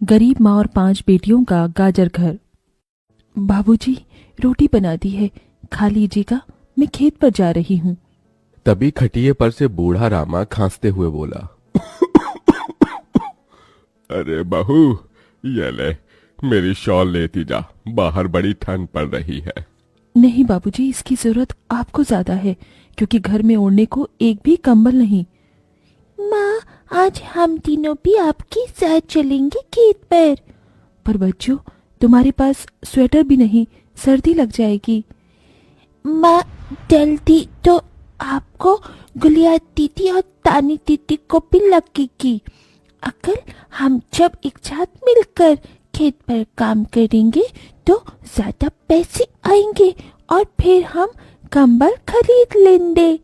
गरीब माँ और 5 बेटियों का गाजर घर। बाबूजी, रोटी बना दी है, खा लीजिएगा, मैं खेत पर जा रही हूँ। तभी खटिये पर से बूढ़ा रामा खांसते हुए बोला, अरे बहू, ये ले, मेरी शॉल लेती जा, बाहर बड़ी ठंड पड़ रही है। नहीं बाबूजी, इसकी जरूरत आपको ज्यादा है, क्योंकि घर में ओढ़ने को एक भी कंबल नहीं। माँ, आज हम तीनों भी आपके साथ चलेंगे खेत पर बच्चों, तुम्हारे पास स्वेटर भी नहीं, सर्दी लग जाएगी। माँ, जल्दी तो आपको गुलिया दीदी और तानी दीदी को भी लगेगी। अगर हम जब एक साथ मिलकर खेत पर काम करेंगे तो ज्यादा पैसे आएंगे और फिर हम कंबल खरीद लेंगे।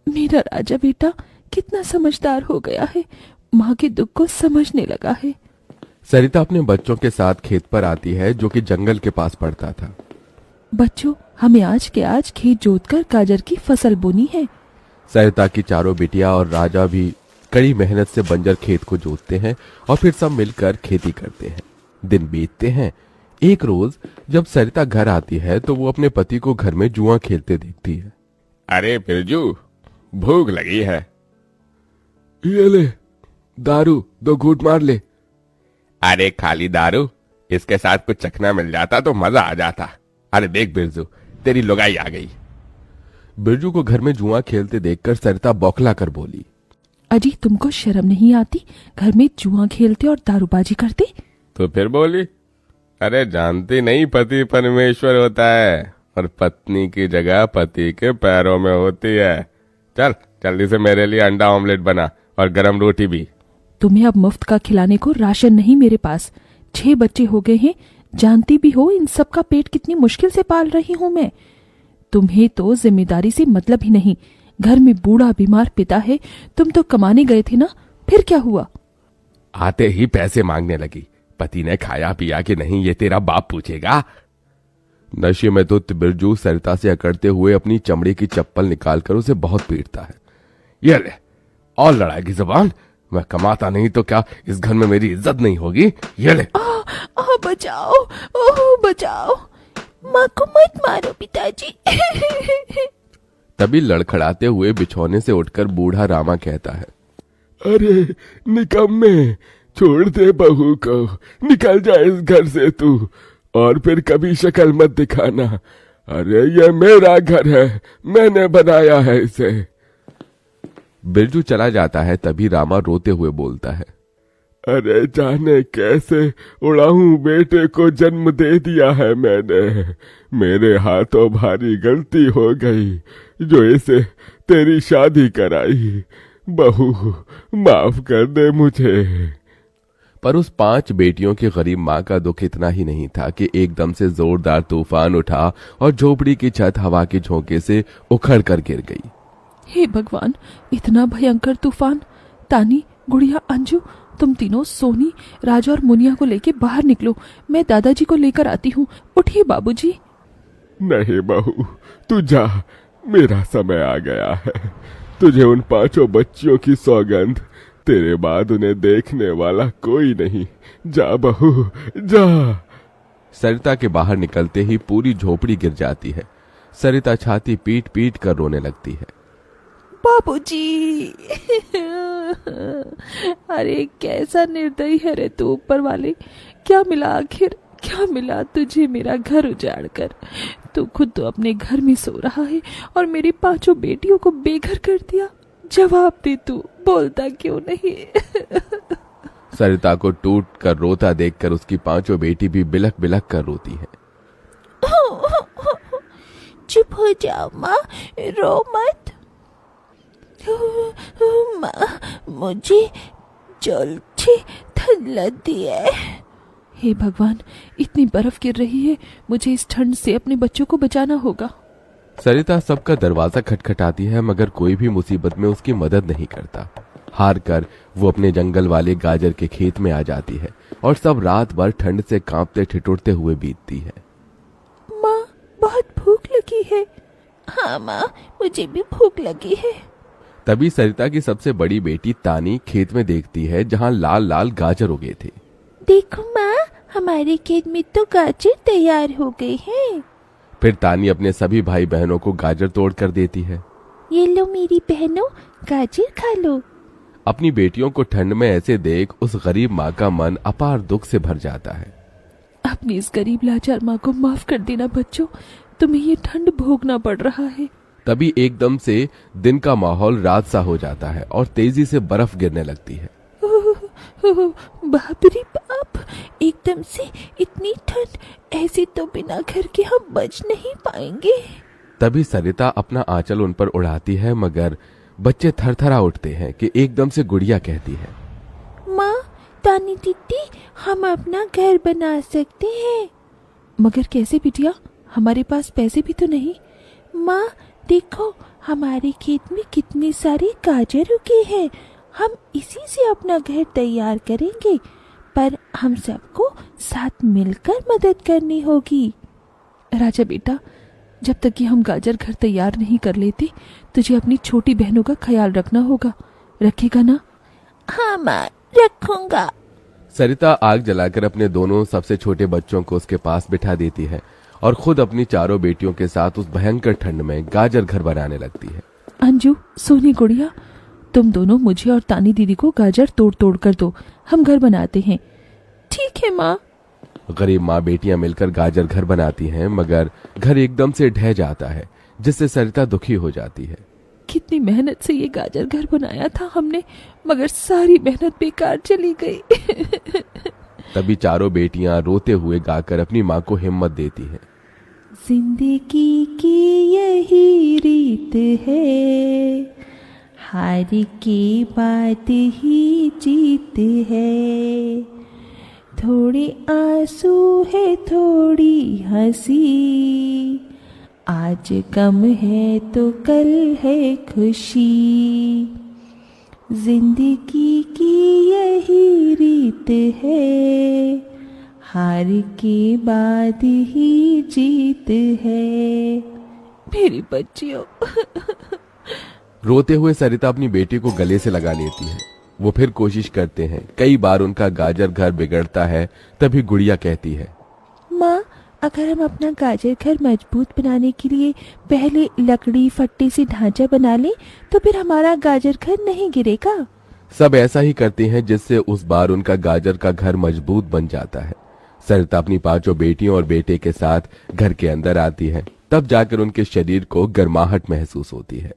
मेरा राजा बेटा कितना समझदार हो गया है, माँ के दुख को समझने लगा है। सरिता अपने बच्चों के साथ खेत पर आती है, जो कि जंगल के पास पड़ता था। बच्चों, हमें आज के आज खेत जोतकर गाजर की फसल बोनी है। सरिता की चारों बिटिया और राजा भी कड़ी मेहनत से बंजर खेत को जोतते हैं और फिर सब मिलकर खेती करते हैं। दिन बीतते हैं। एक रोज जब सरिता घर आती है तो वो अपने पति को घर में जुआ खेलते देखती है। अरे बिरजू, भूख लगी है। ये ले, दारू 2 घूंट मार ले। अरे खाली दारू, इसके साथ कुछ चखना मिल जाता तो मजा आ जाता। अरे देख बिरजू, तेरी लुगाई आ गई। बिरजू को घर में जुआ खेलते देखकर सरिता बौखला कर बोली, अजी, तुमको शर्म नहीं आती? घर में जुआ खेलते और दारूबाजी करते। तो फिर बोली, अरे जानती नहीं, पति परमेश्वर होता है और पत्नी की जगह पति के पैरों में होती है। चल जल्दी से मेरे लिए अंडा ऑमलेट बना और गरम रोटी भी। तुम्हें अब मुफ्त का खिलाने को राशन नहीं मेरे पास। 6 बच्चे हो गए हैं, जानती भी हो इन सब का पेट कितनी मुश्किल से पाल रही हूँ मैं। तुम्हें तो जिम्मेदारी से मतलब ही नहीं। घर में बूढ़ा बीमार पिता है, तुम तो कमाने गए थे ना, फिर क्या हुआ? आते ही पैसे मांगने लगी। पति ने खाया पिया कि नहीं ये तेरा बाप पूछेगा। नशे में तो बिरजू सरिता से अकड़ते हुए अपनी चमड़े की चप्पल निकालकर उसे बहुत पीटता है। ये ले, और लड़ाएगी जुबान? मैं कमाता नहीं तो क्या इस घर में मेरी इज्जत नहीं होगी? ये ले। बचाओ, ओह बचाओ, माँ को मत मारो पिताजी। तभी लड़खड़ाते हुए बिछौने से उठकर बूढ़ा रामा कहता है, अरे निकम्मे, छोड़ दे बहू को, निकल जा इस घर से तू, और फिर कभी शक्ल मत दिखाना। अरे ये मेरा घर है, मैंने बनाया है इसे। बिरजू चला जाता है। तभी रामा रोते हुए बोलता है, अरे जाने कैसे उड़ाऊं बेटे को जन्म दे दिया है मैंने। मेरे हाथों भारी गलती हो गई जो इसे तेरी शादी कराई। बहू माफ कर दे मुझे। पर उस 5 बेटियों की गरीब माँ का दुख इतना ही नहीं था कि एकदम से जोरदार तूफान उठा और झोपड़ी की छत हवा के झोंके से उखड़ कर गिर गई। हे भगवान, इतना भयंकर तूफान! तानी, गुड़िया, अंजू, तुम तीनों सोनी, राजा और मुनिया को लेके बाहर निकलो, मैं दादाजी को लेकर आती हूँ। उठिए बाबूजी। नहीं बहू, तू जा, मेरा समय आ गया है। तुझे उन 5 बच्चियों की सौगंध, तेरे बाद उन्हें देखने वाला कोई नहीं। जा बहू, जा। सरिता के बाहर निकलते ही पूरी झोपड़ी गिर जाती है। सरिता छाती पीट पीट कर रोने लगती है। बाबूजी। अरे कैसा निर्दयी है रे तू ऊपर वाले! क्या मिला आखिर, क्या मिला तुझे मेरा घर उजाड़ कर? तू खुद तो अपने घर में सो रहा है और मेरी 5 बेटियों को बेघर कर दिया। जवाब दे, तू बोलता क्यों नहीं? सरिता को टूट कर रोता देखकर उसकी 5 बेटी भी बिलख बिलख कर रोती है। चुप हो जाओ माँ, रो मत। माँ, मुझे जल्दी ठंड लगती है। हे भगवान, इतनी बर्फ गिर रही है, मुझे इस ठंड से अपने बच्चों को बचाना होगा। सरिता सबका दरवाजा खटखटाती है, मगर कोई भी मुसीबत में उसकी मदद नहीं करता। हार कर वो अपने जंगल वाले गाजर के खेत में आ जाती है और सब रात भर ठंड से कांपते ठिठुरते हुए बीतती है। माँ, बहुत भूख लगी है। हाँ माँ, मुझे भी भूख लगी है। तभी सरिता की सबसे बड़ी बेटी तानी खेत में देखती है जहाँ लाल लाल गाजर उगे थे। देखो माँ, हमारे खेत में तो गाजर तैयार हो गए हैं। फिर तानी अपने सभी भाई बहनों को गाजर तोड़ कर देती है। ये लो मेरी बहनों, गाजर खा लो। अपनी बेटियों को ठंड में ऐसे देख उस गरीब माँ का मन अपार दुख से भर जाता है। अपनी इस गरीब लाचार माँ को माफ कर देना बच्चों, तुम्हें ये ठंड भोगना पड़ रहा है। तभी एकदम से दिन का माहौल रात सा हो जाता है और तेजी से बर्फ गिरने लगती है। बाप रे बाप, एकदम से इतनी ठंड, ऐसे तो बिना घर के हम बच नहीं पाएंगे। तभी सरिता अपना आंचल उन पर उड़ाती है, मगर बच्चे थरथरा उठते हैं कि एकदम से गुड़िया कहती है, माँ, तानी दीदी, हम अपना घर बना सकते हैं। मगर कैसे बिटिया, हमारे पास पैसे भी तो नहीं। माँ देखो, हमारे खेत में कितने सारे गाजर उगे हैं, हम इसी से अपना घर तैयार करेंगे, पर हम सबको साथ मिलकर मदद करनी होगी। राजा बेटा, जब तक कि हम गाजर घर तैयार नहीं कर लेते, तुझे अपनी छोटी बहनों का ख्याल रखना होगा, रखेगा ना? हाँ माँ, रखूंगा। सरिता आग जलाकर अपने दोनों सबसे छोटे बच्चों को उसके पास बिठा देती है और खुद अपनी चारों बेटियों के साथ उस भयंकर ठंड में गाजर घर बनाने लगती है। अंजू, सोनी, गुड़िया, तुम दोनों मुझे और तानी दीदी को गाजर तोड़ तोड़ कर दो, हम घर बनाते हैं। ठीक है माँ। गरीब माँ बेटियां मिलकर गाजर घर बनाती हैं, मगर घर एकदम से ढह जाता है, जिससे सरिता दुखी हो जाती है। कितनी मेहनत से ये गाजर घर बनाया था हमने, मगर सारी मेहनत बेकार चली गई। तभी चारों बेटियां रोते हुए गाकर अपनी माँ को हिम्मत देती हैं। जिंदगी की यही रीत है, हार के बाद ही जीत है, थोड़े आंसू है थोड़ी हंसी, आज गम है तो कल है खुशी, जिंदगी की यही रीत है, हार के बाद ही जीत है। मेरी बच्चियों। रोते हुए सरिता अपनी बेटी को गले से लगा लेती है। वो फिर कोशिश करते हैं, कई बार उनका गाजर घर बिगड़ता है। तभी गुड़िया कहती है, माँ, अगर हम अपना गाजर घर मजबूत बनाने के लिए पहले लकड़ी फट्टे से ढांचा बना लें, तो फिर हमारा गाजर घर नहीं गिरेगा। सब ऐसा ही करते हैं, जिससे उस बार उनका गाजर का घर मजबूत बन जाता है। सरिता अपनी पांचों बेटियों और बेटे के साथ घर के अंदर आती है, तब जाकर उनके शरीर को गर्माहट महसूस होती है।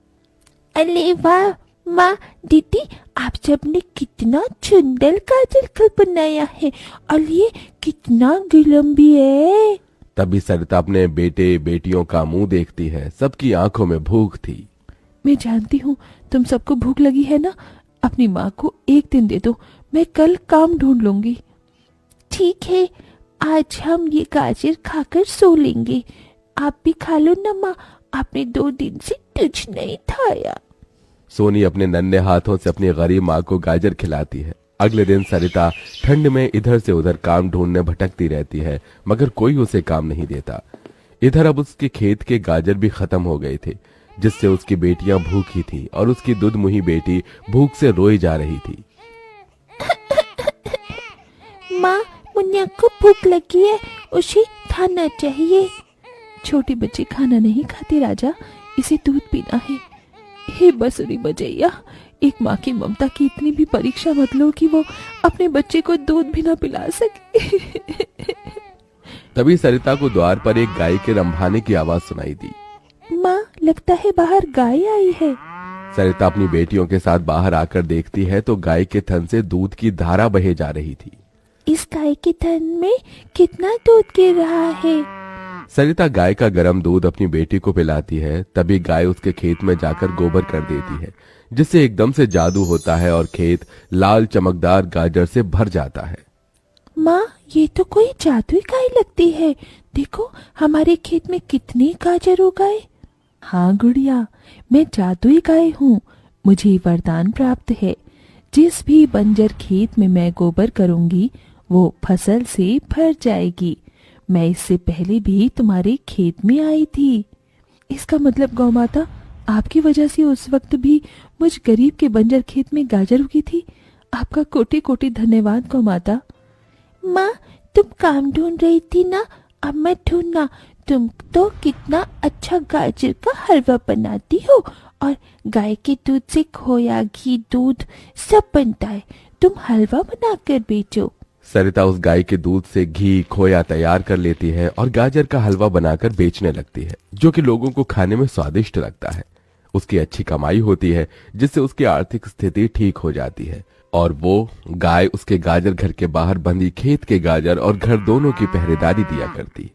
अरे वाह माँ, दीदी, आप सबने कितना सुंदर गाजर घर बनाया है, और ये कितना गर्म भी है। तभी सरिता अपने बेटे बेटियों का मुंह देखती है, सबकी आंखों में भूख थी। मैं जानती हूँ तुम सबको भूख लगी है ना, अपनी माँ को एक दिन दे दो, मैं कल काम ढूंढ लूंगी। ठीक है, आज हम ये गाजर खाकर सो लेंगे। आप भी खा लो ना माँ, आपने 2 दिन से कुछ नहीं खाया। सोनी अपने नन्हे हाथों से अपनी गरीब माँ को गाजर खिलाती है। अगले दिन सरिता ठंड में इधर से उधर काम ढूंढने भटकती रहती है, मगर कोई उसे काम नहीं देता। इधर अब उसके खेत के गाजर भी खत्म हो गए थे, जिससे उसकी बेटियां भूखी थी और उसकी दूधमुही बेटी भूख से रोई जा रही थी। माँ, मुन्ना को भूख लगी है, उसे खाना चाहिए। छोटे बच्चे खाना नहीं खाते राजा, इसे दूध पीना है। हे बसुरी बजैया, एक माँ की ममता की इतनी भी परीक्षा मत लो कि वो अपने बच्चे को दूध भी ना पिला सके। तभी सरिता को द्वार पर एक गाय के रंभाने की आवाज सुनाई दी। माँ, लगता है बाहर गाय आई है। सरिता अपनी बेटियों के साथ बाहर आकर देखती है तो गाय के थन से दूध की धारा बहे जा रही थी। इस गाय के थन में कितना दूध गिर रहा है। सरिता गाय का गर्म दूध अपनी बेटी को पिलाती है। तभी गाय उसके खेत में जाकर गोबर कर देती है, जिससे एकदम से जादू होता है और खेत लाल चमकदार गाजर से भर जाता है। माँ, ये तो कोई जादुई गाय लगती है। देखो, हमारे खेत में कितने गाजर उगाए। हाँ गुड़िया, मैं जादुई गाय हूँ। मुझे वरदान प्राप्त है, जिस भी बंजर खेत में मैं गोबर करूंगी वो फसल से भर जाएगी। मैं इससे पहले भी तुम्हारे खेत में आई थी। इसका मतलब गौ माता, आपकी वजह से उस वक्त भी मुझ गरीब के बंजर खेत में गाजर उगी थी। आपका कोटि कोटि धन्यवाद गौ माता। माँ, तुम काम ढूंढ रही थी ना, अब मैं ढूंढना। तुम तो कितना अच्छा गाजर का हलवा बनाती हो, और गाय के दूध से खोया, घी, दूध सब बनता है। तुम हलवा बनाकर बेचो। सरिता उस गाय के दूध से घी खोया तैयार कर लेती है और गाजर का हलवा बनाकर बेचने लगती है, जो कि लोगों को खाने में स्वादिष्ट लगता है। उसकी अच्छी कमाई होती है, जिससे उसकी आर्थिक स्थिति ठीक हो जाती है और वो गाय उसके गाजर घर के बाहर बंधी खेत के गाजर और घर दोनों की पहरेदारी दिया करती।